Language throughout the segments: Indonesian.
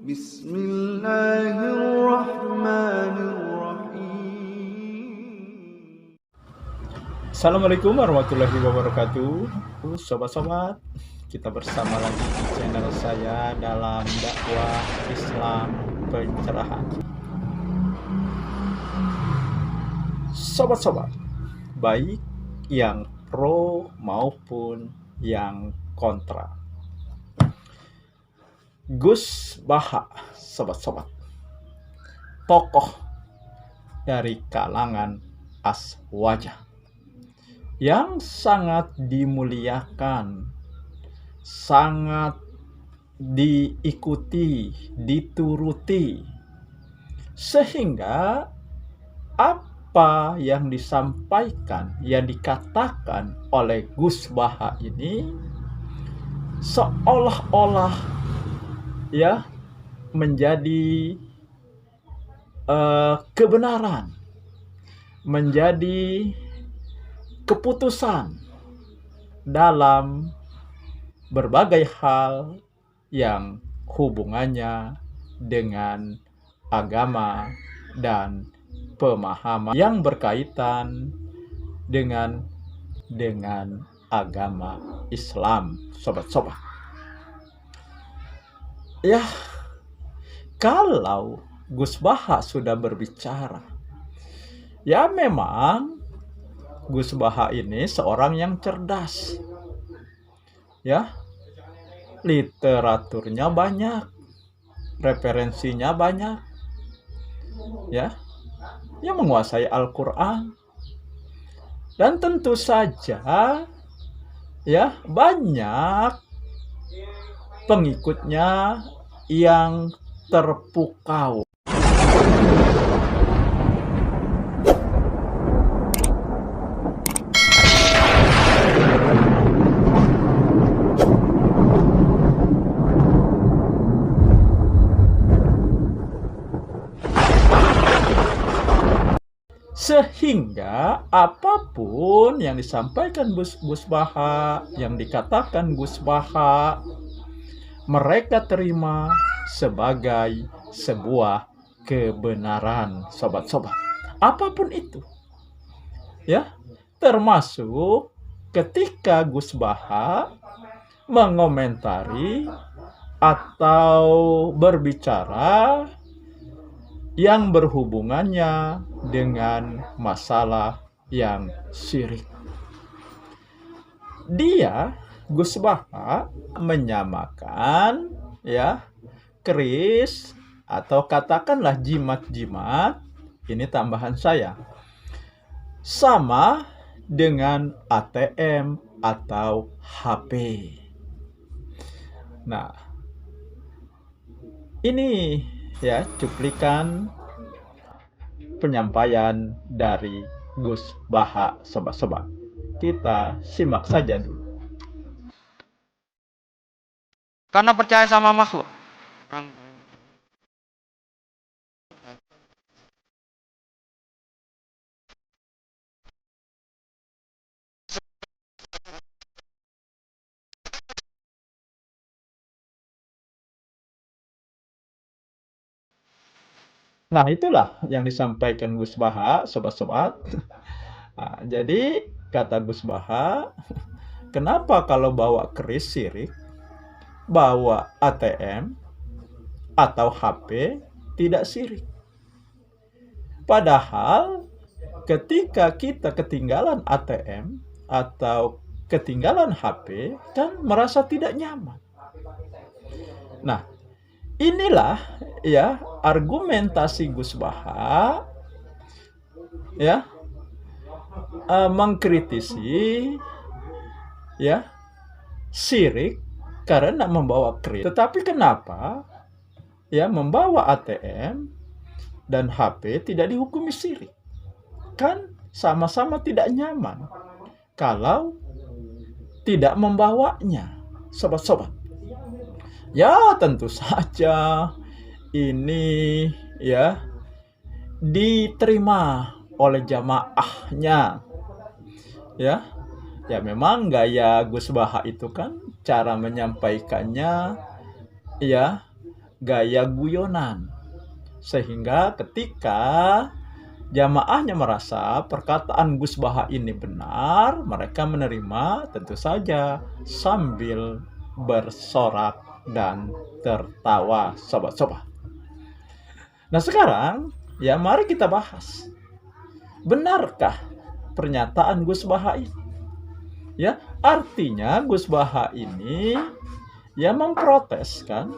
Bismillahirrahmanirrahim. Assalamualaikum warahmatullahi wabarakatuh. Sobat-sobat, kita bersama lagi di channel saya dalam dakwah Islam pencerahan. Sobat-sobat, baik yang pro maupun yang kontra, Gus Baha, sobat-sobat, tokoh dari kalangan Aswaja yang sangat dimuliakan, sangat diikuti, dituruti, sehingga apa yang disampaikan, yang dikatakan oleh Gus Baha ini seolah-olah ya menjadi kebenaran, menjadi keputusan dalam berbagai hal yang hubungannya dengan agama dan pemahaman yang berkaitan dengan agama Islam, sobat-sobat. Ya, kalau Gus Baha sudah berbicara, ya memang Gus Baha ini seorang yang cerdas. Ya, literaturnya banyak, referensinya banyak. Ya, yang menguasai Al-Qur'an. Dan tentu saja ya banyak pengikutnya yang terpukau. Sehingga apapun yang disampaikan Gus Baha, yang dikatakan Gus Baha, mereka terima sebagai sebuah kebenaran, sobat-sobat. Apapun itu. Ya, termasuk ketika Gus Baha mengomentari atau berbicara yang berhubungannya dengan masalah yang syirik. Dia, Gus Baha, menyamakan ya keris atau katakanlah jimat-jimat, ini tambahan saya, sama dengan ATM atau HP. Nah, ini ya cuplikan penyampaian dari Gus Baha, sobat-sobat. Kita simak saja dulu. Karena percaya sama makhluk. Nah, itulah yang disampaikan Gus Baha, sobat-sobat. Nah, jadi kata Gus Baha, kenapa kalau bawa keris syirik, bawa ATM atau HP tidak syirik? Padahal ketika kita ketinggalan ATM atau ketinggalan HP, kan merasa tidak nyaman. Nah, inilah ya argumentasi Gus Baha ya mengkritisi ya syirik karena membawa keris. Tetapi kenapa ya membawa ATM dan HP tidak dihukumi syirik? Kan sama-sama tidak nyaman kalau tidak membawanya, sobat-sobat. Ya, tentu saja ini ya diterima oleh jamaahnya. Ya. Ya memang gaya Gus Baha itu kan cara menyampaikannya ya gaya guyonan, sehingga ketika jamaahnya merasa perkataan Gus Baha ini benar, mereka menerima tentu saja sambil bersorak dan tertawa, sobat-sobat. Nah sekarang ya mari kita bahas, benarkah pernyataan Gus Baha ini? Ya, artinya Gus Baha ini ya memprotes kan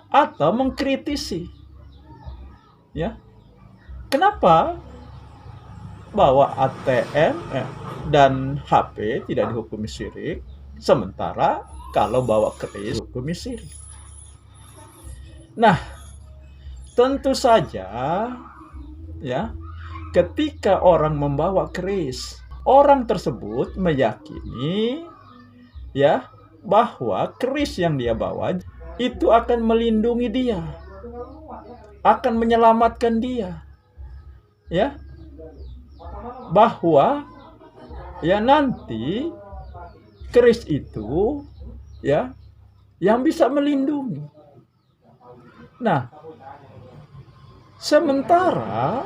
atau mengkritisi. Ya. Kenapa bawa ATM dan HP tidak dihukumi syirik, sementara kalau bawa keris dihukumi syirik? Nah, tentu saja ya, ketika orang membawa keris, orang tersebut meyakini ya bahwa keris yang dia bawa itu akan melindungi dia, akan menyelamatkan dia. Ya. Bahwa ya nanti keris itu ya yang bisa melindungi. Nah, sementara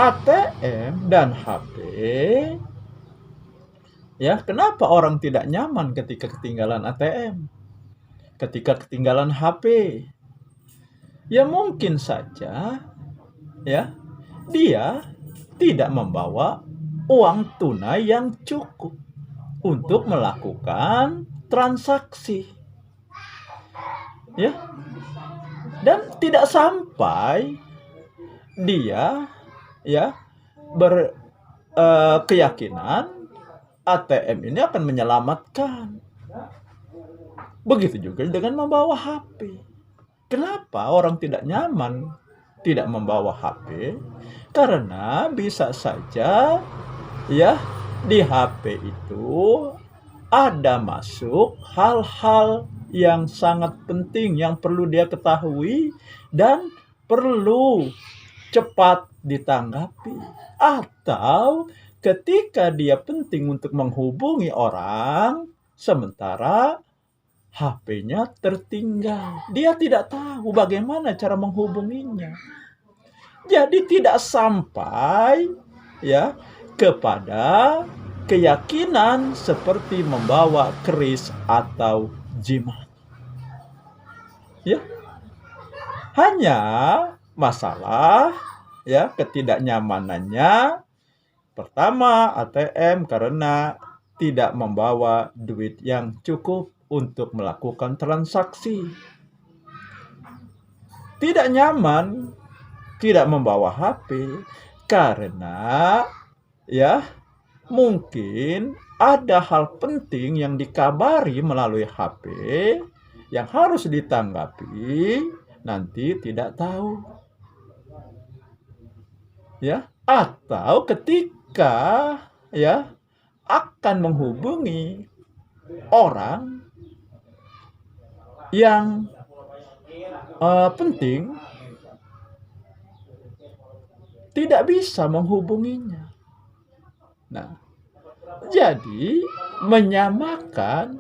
ATM dan HP ya, kenapa orang tidak nyaman ketika ketinggalan ATM? Ketika ketinggalan HP? Ya mungkin saja ya dia tidak membawa uang tunai yang cukup untuk melakukan transaksi. Ya. Dan tidak sampai dia ya berkeyakinan ATM ini akan menyelamatkan. Begitu juga dengan membawa HP. Kenapa orang tidak nyaman tidak membawa HP? Karena bisa saja ya di HP itu ada masuk hal-hal yang sangat penting yang perlu dia ketahui dan perlu cepat ditanggapi. Atau ketika dia penting untuk menghubungi orang, sementara HP-nya tertinggal. Dia tidak tahu bagaimana cara menghubunginya. Jadi tidak sampai ya kepada keyakinan seperti membawa keris atau jimat. Ya. Hanya masalah ya ketidaknyamanannya. Pertama, ATM karena tidak membawa duit yang cukup untuk melakukan transaksi. Tidak nyaman tidak membawa HP karena ya mungkin ada hal penting yang dikabari melalui HP yang harus ditanggapi, nanti tidak tahu. Ya, atau ketika ya akan menghubungi orang yang penting, tidak bisa menghubunginya. Nah, jadi menyamakan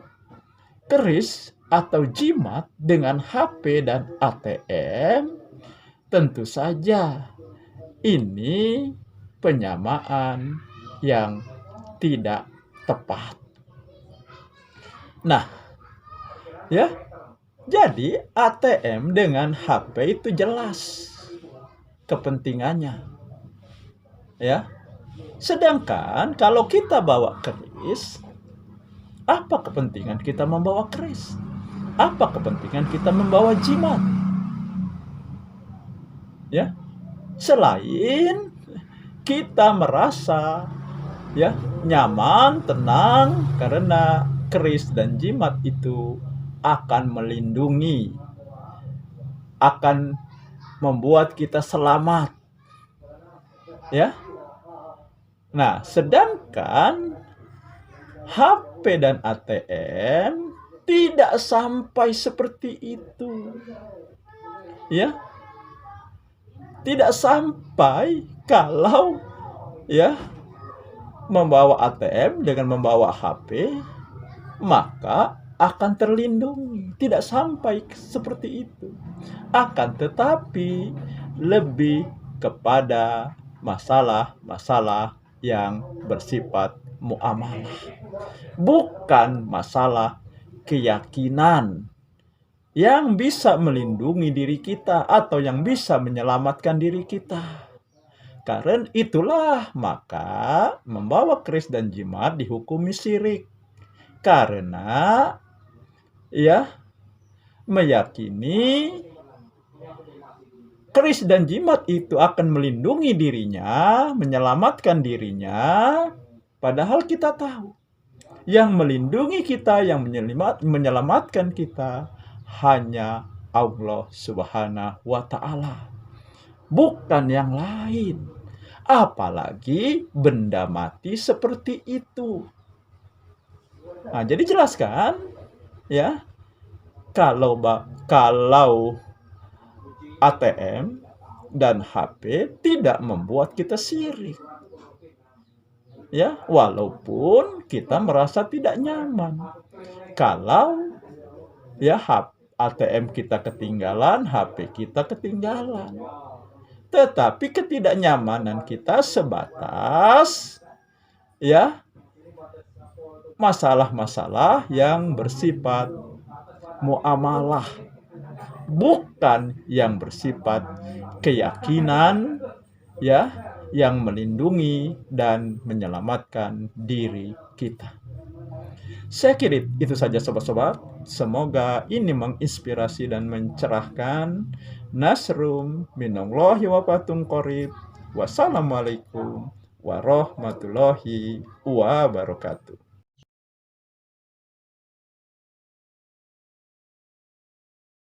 keris atau jimat dengan HP dan ATM tentu saja ini penyamaan yang tidak tepat. Nah, ya, jadi ATM dengan HP itu jelas kepentingannya. Ya. Sedangkan kalau kita bawa keris, apa kepentingan kita membawa keris? Apa kepentingan kita membawa jimat? Ya. Selain kita merasa ya nyaman, tenang karena keris dan jimat itu akan melindungi, akan membuat kita selamat. Ya. Nah, sedangkan HP dan ATM tidak sampai seperti itu. Ya. Tidak sampai kalau ya membawa ATM dengan membawa HP, maka akan terlindungi. Tidak sampai seperti itu. Akan tetapi lebih kepada masalah-masalah yang bersifat muamalah. Bukan masalah keyakinan yang bisa melindungi diri kita atau yang bisa menyelamatkan diri kita. Karena itulah maka membawa keris dan jimat dihukumi syirik. Karena ya meyakini keris dan jimat itu akan melindungi dirinya, menyelamatkan dirinya, padahal kita tahu yang melindungi kita, yang menyelamatkan kita hanya Allah Subhanahu wa Ta'ala, bukan yang lain. Apalagi benda mati seperti itu. Nah, jadi jelaskan ya, kalau ATM dan HP tidak membuat kita syirik. Ya, walaupun kita merasa tidak nyaman. Kalau ya ATM kita ketinggalan, HP kita ketinggalan. Tetapi ketidaknyamanan kita sebatas ya masalah-masalah yang bersifat muamalah, bukan yang bersifat keyakinan ya yang melindungi dan menyelamatkan diri kita. Saya kira itu saja sobat-sobat. Semoga ini menginspirasi dan mencerahkan. Nasrum minallahi wa fatun qarib. Wassalamualaikum warahmatullahi wabarakatuh.